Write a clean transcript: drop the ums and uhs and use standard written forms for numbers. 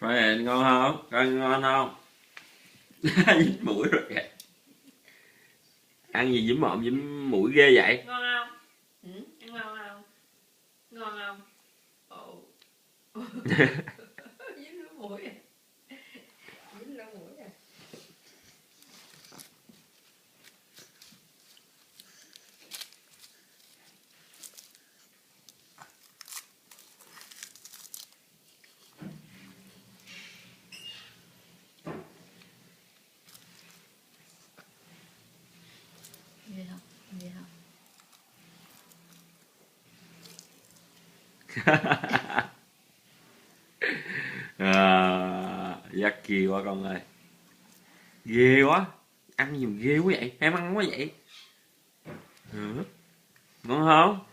Phải ngon không? Coi ngon không? Dính mũi rồi kìa. Ăn gì dính mộm dính mũi ghê vậy? Ngon không? Ăn ngon không? Ngon không? Ồ. Dính lỗ mũi à. Dính lỗ mũi à. Nghe không? Nghe không? Dắt kia quá con ơi. Ghê quá. Ăn gì mà ghê quá vậy? Em ăn quá vậy? Ngon không?